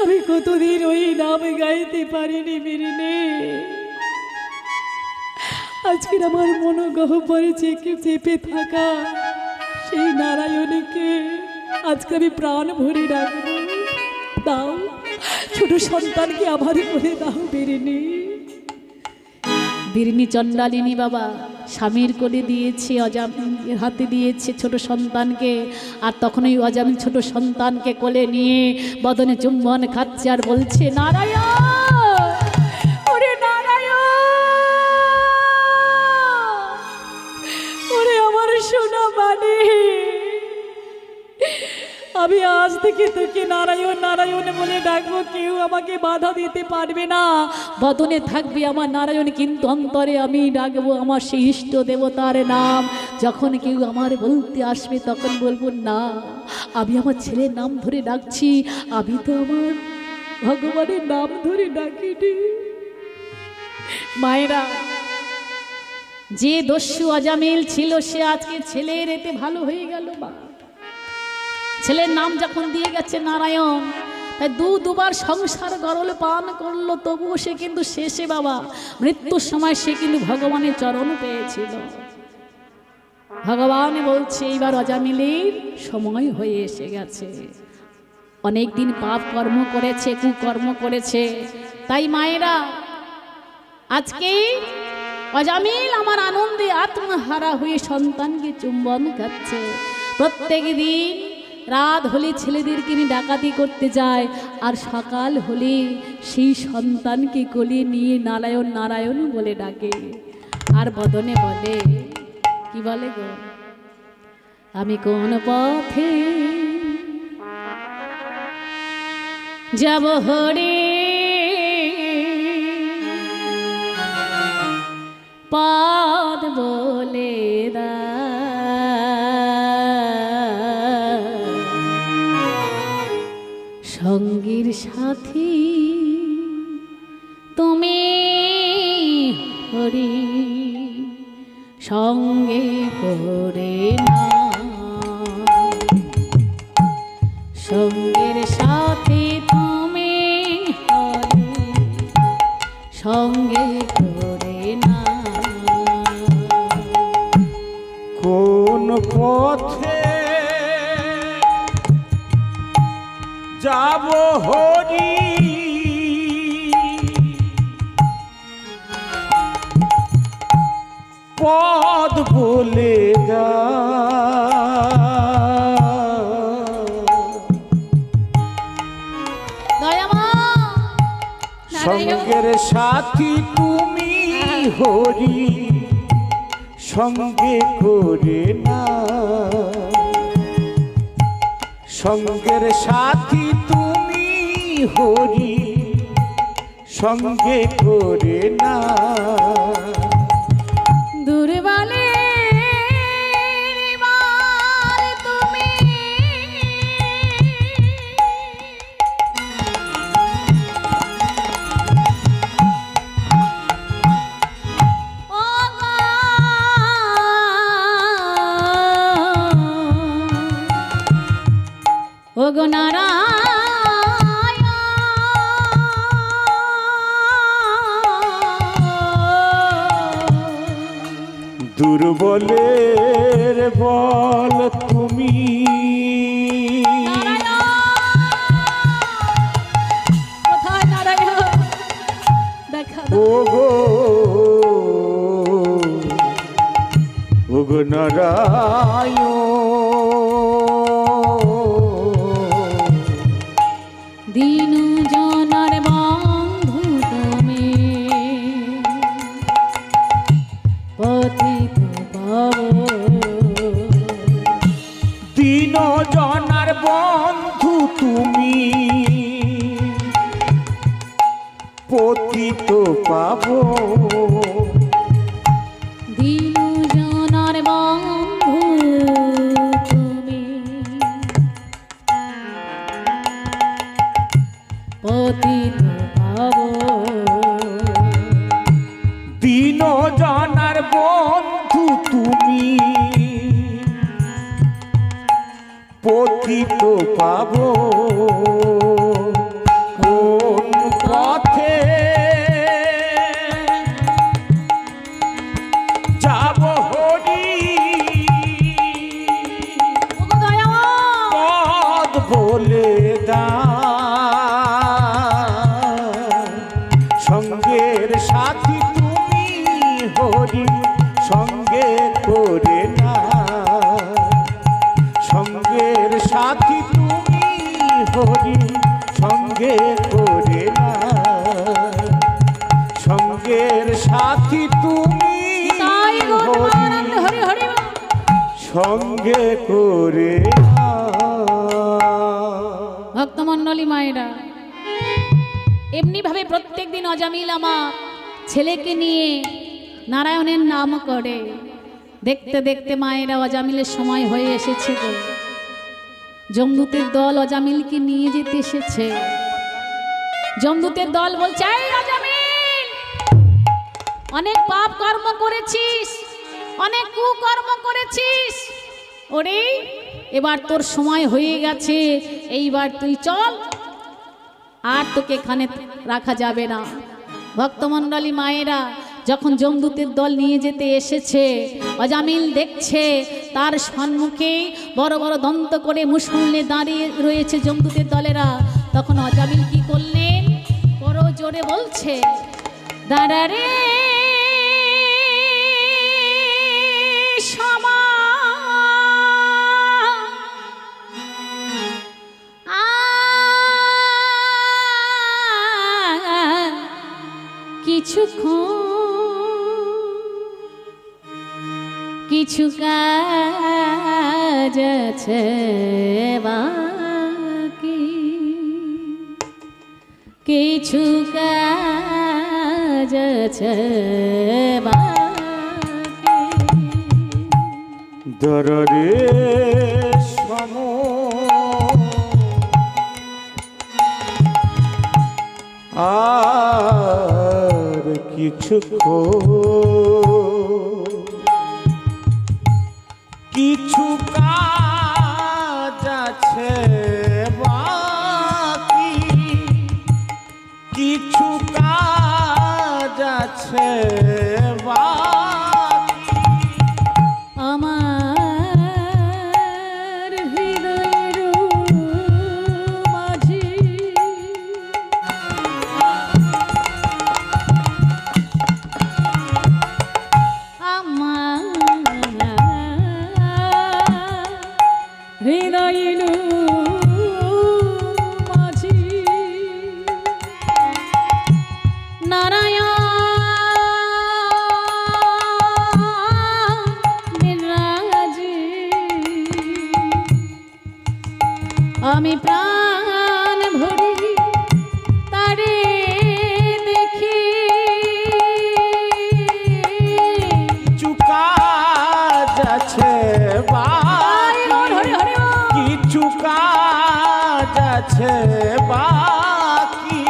আমি কতদিন ওই নাম গাইতে পারিনি বিরনি। আজকের আমার মনোগহ্বরে চেপে থাকা সেই নারায়ণীকে আজকে আমি প্রাণ ভরে ডাকবো। দাও ছোট সন্তানকে আমার করে দাও বিরনি। বীরনী চণ্ডালিনী বাবা স্বামীর কোলে দিয়েছে, অজামিলের হাতে দিয়েছে ছোট সন্তানকে। আর তখন ওই অজামিল ছোট সন্তানকে কোলে নিয়ে বদনে চুম্বন খাচ্ছে আর বলছে, নারায়ণ, ওরে নারায়ণ, ওরে আমার সোনা মানে, আমি আজ থেকে তোকে নারায়ণ নারায়ণ বলে ডাকবো, কেউ আমাকে বাধা দিতে পারবে না। বদনে থাকবে আমার নারায়ণ, কিন্তু অন্তরে আমি ডাকবো আমার সেই ইষ্ট দেবতার নাম। যখন কেউ আমার বলতে আসবে তখন বলবো, না, আমি আমার ছেলের নাম ধরে ডাকছি, আমি তো আমার ভগবানের নাম ধরে ডাকিনি। মায়েরা, যে দস্যু অজামিল ছিল সে আজকে ছেলের এতে ভালো হয়ে গেল। মা, ছেলের নাম যখন দিয়ে গেছে নারায়ণ, তাই দুবার সংসার গরল পান করলো, তবুও সে কিন্তু শেষে বাবা মৃত্যুর সময় সে কিন্তু ভগবানের চরণ পেয়েছিল। ভগবান বলছে, এইবার অজামিলের সময় হয়ে এসে গেছে, অনেক দিন পাপ কর্ম করেছে, কুকর্ম করেছে। তাই মায়েরা, আজকে অজামিল আমার আনন্দে আত্মহারা হয়ে সন্তানকে চুম্বন খাচ্ছে। প্রত্যেক দিন রাত হলে ছেলেদেরকে নিয়ে ডাকাতি করতে যায়, আর সকাল হলে সেই সন্তানকে কোলে নিয়ে নারায়ণ নারায়ণ বলে ডাকে। আর বদনে বলে, কি বলে গো, আমি কোন পথে যাব হরে, পদ বলে দা, সঙ্গীর সাথী তুমি হরি, সঙ্গে করে না, সঙ্গের সাথী তুমি হরি, সঙ্গে করে না। কোন পথে যাব হরি, পদ বলে দা, সঙ্গের সাথী তুমি হরি, সঙ্গে করে না, সঙ্গের সাথী তুমি হরি, সঙ্গে করে না। দুর্বলে তুমি ও গো নারায়ণ, দুর্বলের বল তুমি, কোথায় নারায়ণ দেখা ওগো ওগো নারায়ণ, দিন জনার বন্ধু তুমি, পতিত পাবন, দিন জনার বন্ধু তুমি, পতিত পাবো, দিন জনার বন্ধু তুমি, পতিত পাবন, দিন জনার বন্ধু তুমি, পতিত পাবো। কোন পথে যাব হরি, পদ বলে দা, সঙ্গের সাথী তুমি সাথী তুমি হরি সঙ্গে করে না, সঙ্গের সাথী তুমি তাই গৌর প্রেমানন্দ হরি হরি বল। সঙ্গে করে না। ভক্তমণ্ডলী মায়েরা, এমনি ভাবে প্রত্যেক দিন অজামিল আমার ছেলেকে নিয়ে নারায়ণের নাম করে। দেখতে দেখতে মায়েরা অজামিলের সময় হয়ে এসেছে গো। যমদূতের দল অজামিলকে নিয়ে যেতে এসেছে। যমদূতের দল বলছে, এই অজামিল, অনেক পাপ কর্ম করেছিস, অনেক কুকর্ম করেছিস, ওরে এবার তোর সময় হয়ে গেছে, এইবার তুই চল, আর তোকে এখানে রাখা যাবে না। ভক্তমণ্ডলী মায়েরা যখন যমদূতের দল নিয়ে যেতে এসেছে, অজামিল দেখছে তার সম্মুখে বড় বড় দন্ত করে মুসল্লি দাঁড়িয়ে রয়েছে যমদূতের দলেরা। তখন অজামিল কি করলেন, বড় জোরে বলছে, দাঁড়া রে সমা, কিছু কাজ আছে বাকি, কিছু কাজ আছে বাকি। দররে সম আর কিছু কিছু কাজ আছে বাকি, কিছু কাজ আছে বাকি। আমার হৃদয়ের মাঝি হৃদয়ের মাঝি নারায়ণ রাজি, আমি প্রাণ ভরি তারে দেখি, কিছু কাজ আছে কিছু কাজ আছে বাকি।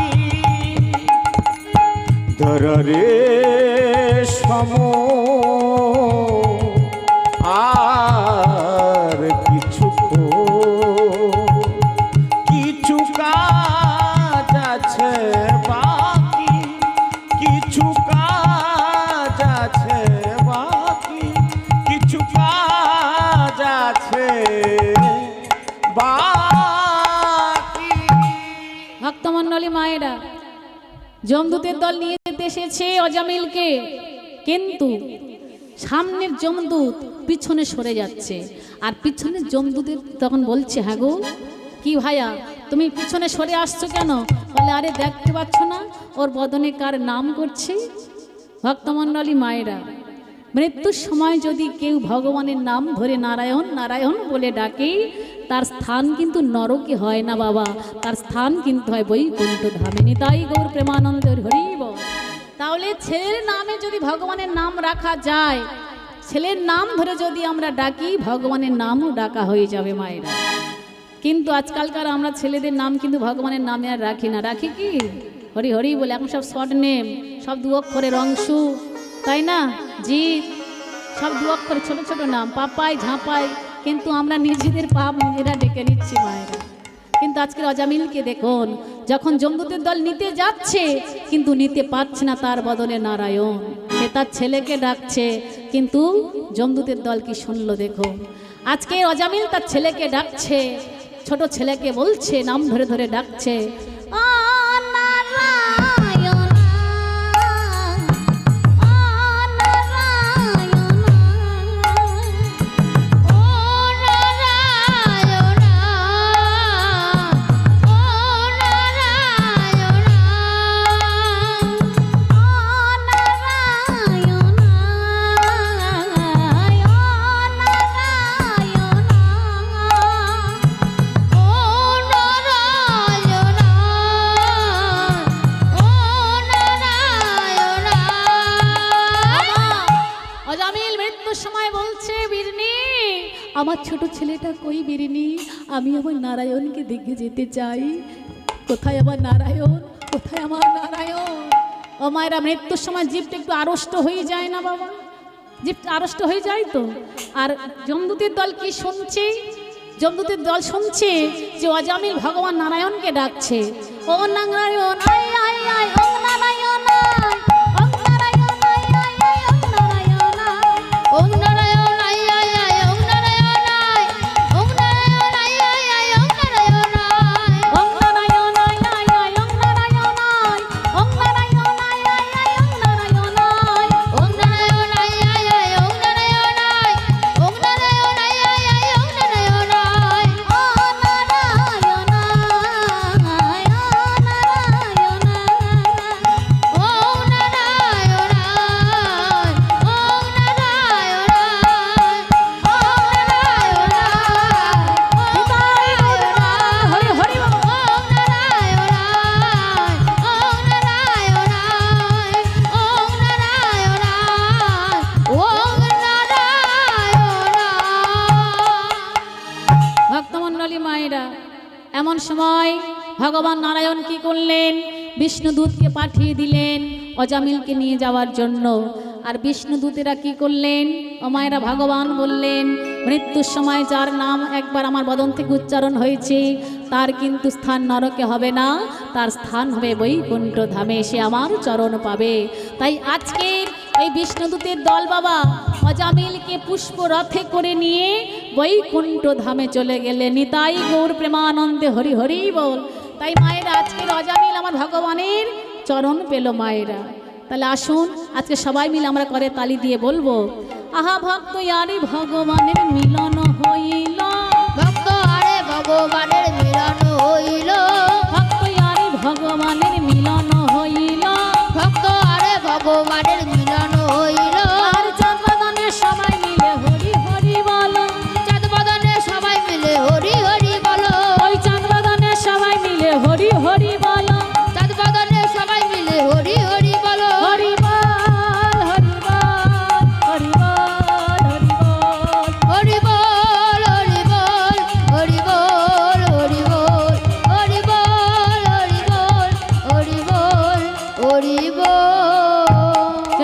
ধরে সম আর কিছু কিছু কাজ আছে বাকি, কিছু কাজ আছে বাকি, কিছু কাজ আছে বাকি। ভক্তমণ্ডলী মায়েরা, যমদূতের দল নিয়ে যেতে এসেছে অজামিলকে, কিন্তু সামনের যমদূত পিছনে সরে যাচ্ছে, আর পিছনের যমদূতের তখন বলছে, হ্যাঁ গো কি ভাইয়া তুমি পিছনে সরে আসছো কেন? বলে, আরে দেখতে পাচ্ছ না ওর বদনে কার নাম করছে? ভক্তমণ্ডলী মায়েরা, মৃত্যুর সময় যদি কেউ ভগবানের নাম ধরে নারায়ণ নারায়ণ বলে ডাকে, তার স্থান কিন্তু নরকে হয় না বাবা, তার স্থান কিন্তু হয় বৈকুণ্ঠ ধামে। নিতাই গৌর প্রেমানন্দ হরি বল। তাহলে ছেলের নামে যদি ভগবানের নাম রাখা যায়, ছেলের নাম ধরে যদি আমরা ডাকি, ভগবানের নামও ডাকা হয়ে যাবে মায়েরা। কিন্তু আজকালকার আমরা ছেলেদের নাম কিন্তু ভগবানের নামে আর রাখি না, রাখি কি হরি হরি বলে, এখন সব শর্ট নেম, সব দু অক্ষরের অংশু, তাই না, জিৎ, সব দু অক্ষরে ছোট ছোট নাম, পাপাই ঝাঁপাই, কিন্তু আমরা নিজেদের পাপ নিজেরা ডেকে নিচ্ছি মায়েরা। কিন্তু আজকের অজামিলকে দেখুন, যখন যমদূতের দল নিতে যাচ্ছে কিন্তু নিতে পারছে না, তার বদলে নারায়ণ, সে তার ছেলেকে ডাকছে, কিন্তু যমদূতের দল কি শুনলো দেখো। আজকে অজামিল তার ছেলেকে ডাকছে, ছোট ছেলেকে বলছে, নাম ধরে ধরে ডাকছে, ও নারায়ণ, ও নারায়ণ, ও নারায়ণ, ছেলেটা কই বেরিনি, আমি আমার নারায়ণকে দেখে যেতে চাই। কোথায় আমার নারায়ণ, কোথায় আমার নারায়ণ? ও মায়েরা, মৃত্যুর সময় জীবটা একটু আড়ষ্ট হয়ে যায় না বাবা? জীবটা আড়ষ্ট হয়ে যায় তো। আর যমদূতের দল কি শুনছে? যমদূতের দল শুনছে যে অজামিল ভগবান নারায়ণকে ডাকছে, ও নারায়ণ আয় আয় আয়, ও নারায়ণ আয়, ও নারায়ণ আয় আয় আয়, ও নারায়ণ আয়। ওং নারায়ণ আই আই আই, ওং নারায়ণ আই, ওং নারায়ণ আই আই আই, ওং নারায়ণ আই। ওং নারায়ণ আয় আয় আয়, ওং নারায়ণ আয়, ওং নারায়ণ আয় আয় আয়, ওং নারায়ণ আয়। ওং নারায়ণ আই আই আই, ওং নারায়ণ আই, ওং নারায়ণ আই আই আই, ওং নারায়ণ আই। ও নারায়ণ আয়, ও নারায়ণ আয়। ওং নারায়ণ আই, ওং নারায়ণ আই, ওং নারায়ণ আই, নিতাই গৌর প্রেমানন্দে হরি হরি বল। ওং নারায়ণ আই, ওং নারায়ণ আই, ওং নারায়ণ আই, ওং নারায়ণ আই। ভক্তমণ্ডলী মায়েরা, এমন সময় ভগবান নারায়ণ কি করলেন? বিষ্ণুদূতকে পাঠিয়ে দিলেন অজামিলকে নিয়ে যাওয়ার জন্য। আর বিষ্ণুদূতেরা কি করলেন? ও মায়েরা, ভগবান বললেন মৃত্যুর সময় যার নাম একবার আমার বদন থেকে উচ্চারণ হয়েছে তার কিন্তু স্থান নরকে হবে না, তার স্থান হবে বৈকুণ্ঠ ধামে, সে আমার চরণ পাবে। তাই আজকের এই বিষ্ণুদূতের দল বাবা অজামিলকে পুষ্প রথে করে নিয়ে বৈকুণ্ঠ ধামে চলে গেলে। নিতাই গৌর প্রেমানন্দে হরি হরি বল। তাই মায়েরা, আজকের অজামিল আমার ভগবানের চরণ পেল মায়েরা। তাহলে আসুন আজকে সবাই মিলে আমরা করে তালি দিয়ে বলবো, আহা ভক্ত ইয়ারে ভগবানের মিল